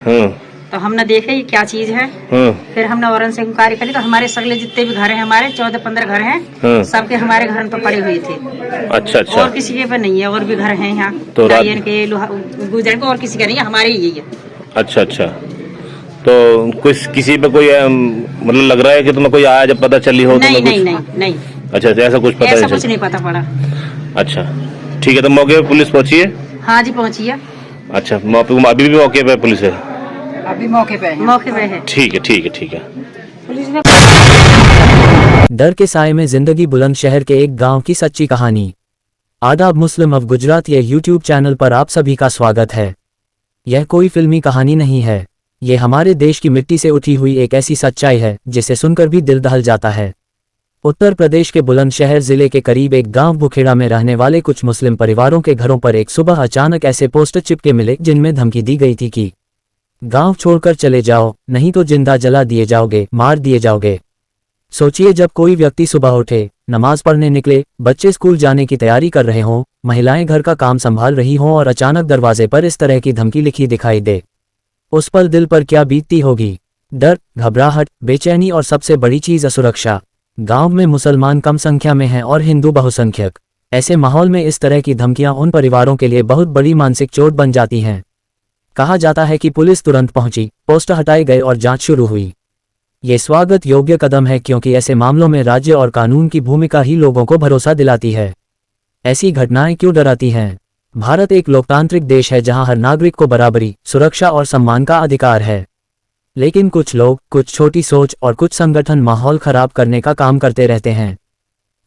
तो हमने देखे ये क्या चीज है। फिर हमने औरन से इंक्वायरी करी तो हमारे सगले जितने भी घर हैं, हमारे 14-15 घर हैं, सबके हमारे घर पर पड़े हुए थे। अच्छा अच्छा। और किसी के पे नहीं है, और भी घर हैं यहाँ तो लायन के गुजर के, और किसी का नहीं है, हमारे ही है। अच्छा अच्छा। तो कुछ किसी पे कोई मतलब लग रहा है कि तुम्हें कोई आया जब पता चली हो? नहीं नहीं नहीं नहीं। अच्छा तो ऐसा कुछ पता ऐसा नहीं कुछ नहीं पता पड़ा। अच्छा ठीक है। तो मौके पे पुलिस पहुंची है? हाँ जी पहुंची है। अच्छा अभी भी मौके पे पुलिस है? अभी मौके पे है। ठीक है ठीक है ठीक है। पुलिस ने डर के साए में जिंदगी बुलंदशहर के एक गांव की सच्ची कहानी। आदाब मुस्लिम ऑफ गुजरात ये यूट्यूब चैनल पर आप सभी का स्वागत है। यह कोई फिल्मी कहानी नहीं है, ये हमारे देश की मिट्टी से उठी हुई एक ऐसी सच्चाई है जिसे सुनकर भी दिल दहल जाता है। उत्तर प्रदेश के बुलंदशहर जिले के करीब एक गांव बुखेड़ा में रहने वाले कुछ मुस्लिम परिवारों के घरों पर एक सुबह अचानक ऐसे पोस्टर चिपके मिले जिनमें धमकी दी गई थी कि गांव छोड़कर चले जाओ, नहीं तो जिंदा जला दिए जाओगे, मार दिए जाओगे। सोचिए, जब कोई व्यक्ति सुबह उठे, नमाज पढ़ने निकले, बच्चे स्कूल जाने की तैयारी कर रहे हों, महिलाएं घर का काम संभाल रही हों और अचानक दरवाजे पर इस तरह की धमकी लिखी दिखाई दे, उस पर दिल पर क्या बीतती होगी। डर, घबराहट, बेचैनी और सबसे बड़ी चीज असुरक्षा। गांव में मुसलमान कम संख्या में हैं और हिंदू बहुसंख्यक। ऐसे माहौल में इस तरह की धमकियां उन परिवारों के लिए बहुत बड़ी मानसिक चोट बन जाती हैं। कहा जाता है कि पुलिस तुरंत पहुंची, पोस्टर हटाए गए और जांच शुरू हुई। ये स्वागत योग्य कदम है क्योंकि ऐसे मामलों में राज्य और कानून की भूमिका ही लोगों को भरोसा दिलाती है। ऐसी घटनाएं क्यों डराती हैं? भारत एक लोकतांत्रिक देश है जहां हर नागरिक को बराबरी, सुरक्षा और सम्मान का अधिकार है। लेकिन कुछ लोग, कुछ छोटी सोच और कुछ संगठन माहौल खराब करने का काम करते रहते हैं।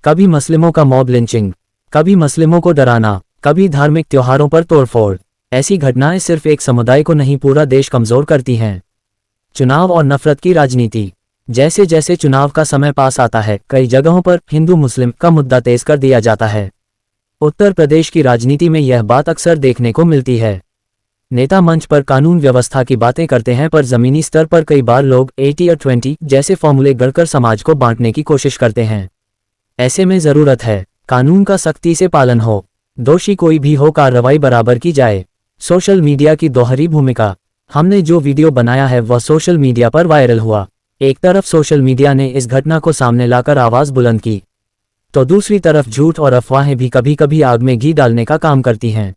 कभी मुस्लिमों का मॉब लिंचिंग, कभी मुस्लिमों को डराना, कभी धार्मिक त्योहारों पर तोड़फोड़। ऐसी घटनाएं सिर्फ एक समुदाय को नहीं, पूरा देश कमजोर करती हैं। चुनाव और नफरत की राजनीति। जैसे जैसे चुनाव का समय पास आता है, कई जगहों पर हिंदू मुस्लिम का मुद्दा तेज कर दिया जाता है। उत्तर प्रदेश की राजनीति में यह बात अक्सर देखने को मिलती है। नेता मंच पर कानून व्यवस्था की बातें करते हैं, पर जमीनी स्तर पर कई बार लोग 80 और 20 जैसे फॉर्मूले गढ़कर समाज को बांटने की कोशिश करते हैं। ऐसे में जरूरत है कानून का सख्ती से पालन हो, दोषी कोई भी हो कार्रवाई बराबर की जाए। सोशल मीडिया की दोहरी भूमिका। हमने जो वीडियो बनाया है वह सोशल मीडिया पर वायरल हुआ। एक तरफ सोशल मीडिया ने इस घटना को सामने लाकर आवाज बुलंद की, तो दूसरी तरफ झूठ और अफवाहें भी कभी कभी आग में घी डालने का काम करती हैं।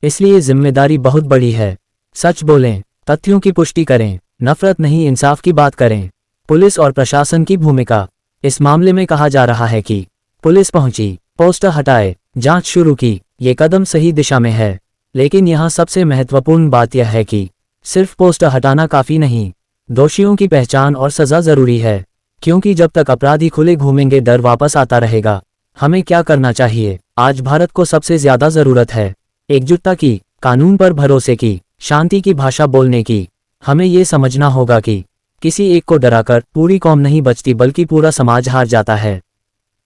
इसलिए जिम्मेदारी बहुत बड़ी है। सच बोलें, तथ्यों की पुष्टि करें, नफरत नहीं इंसाफ की बात करें। पुलिस और प्रशासन की भूमिका। इस मामले में कहा जा रहा है कि पुलिस पहुंची, पोस्टर हटाए, जांच शुरू की। ये कदम सही दिशा में है, लेकिन यहाँ सबसे महत्वपूर्ण बात यह है कि सिर्फ पोस्टर हटाना काफी नहीं, दोषियों की पहचान और सजा जरूरी है। क्योंकि जब तक अपराधी खुले घूमेंगे, डर वापस आता रहेगा। हमें क्या करना चाहिए? आज भारत को सबसे ज्यादा जरूरत है एकजुटता की, कानून पर भरोसे की, शांति की भाषा बोलने की। हमें ये समझना होगा कि किसी एक को डराकर पूरी कौम नहीं बचती, बल्कि पूरा समाज हार जाता है।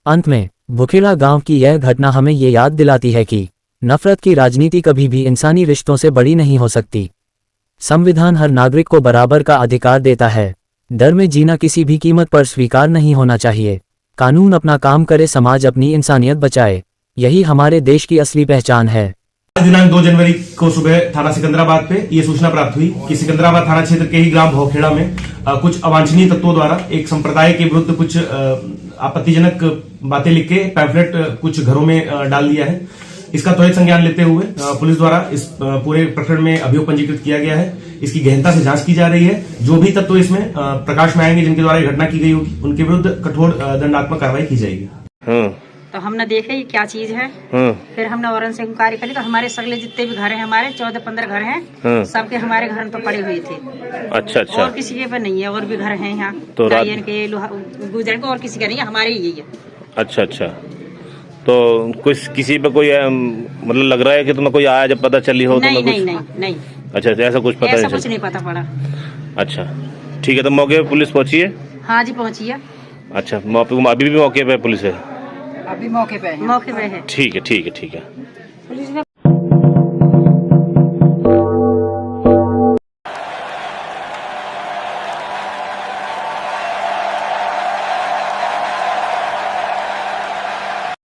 अंत में बुखेड़ा गांव की यह घटना हमें ये याद दिलाती है कि नफरत की राजनीति कभी भी इंसानी रिश्तों से बड़ी नहीं हो सकती। संविधान हर नागरिक को बराबर का अधिकार देता है। डर में जीना किसी भी कीमत पर स्वीकार नहीं होना चाहिए। कानून अपना काम करे, समाज अपनी इंसानियत बचाए। यही हमारे देश की असली पहचान है। दिनांक 2 जनवरी को सुबह थाना सिकंदराबाद पे ये सूचना प्राप्त हुई कि सिकंदराबाद थाना क्षेत्र के ही ग्राम भौखेड़ा में कुछ अवांछनीय तत्वों द्वारा एक संप्रदाय के विरुद्ध कुछ आपत्तिजनक बातें लिख के पैम्फलेट कुछ घरों में डाल दिया है। इसका त्वरित संज्ञान लेते हुए पुलिस द्वारा इस पूरे प्रकरण में अभियोग पंजीकृत किया गया है। इसकी गहनता से जांच की जा रही है। जो भी तत्व इसमें प्रकाश में आएंगे, जिनके द्वारा ये घटना की गई होगी, उनके विरुद्ध कठोर दंडात्मक कार्रवाई की जाएगी। तो हमने देखे ये क्या चीज है। फिर हमने औरन से इंक्वायरी करी तो हमारे सगले जितने भी घर हैं, हमारे 14-15 घर हैं, सबके हमारे घर पर पड़े हुए थे। अच्छा अच्छा। और किसी के पे नहीं है, और भी घर हैं यहाँ तो लायन के गुजर के, और किसी का नहीं है, हमारे ही है। अच्छा अच्छा। तो कुछ किसी पे कोई मतलब लग रहा है कि तुम्हें कोई आया जब पता चली हो? नहीं तो नहीं नहीं नहीं। अच्छा ऐसा कुछ पता ऐसा कुछ नहीं पता पड़ा। अच्छा ठीक है। तो मौके पे पुलिस पहुंची है? हाँ जी पहुंची है। अच्छा अभी भी मौके पे पुलिस है? अभी मौके पे है। ठीक है ठीक है ठीक है।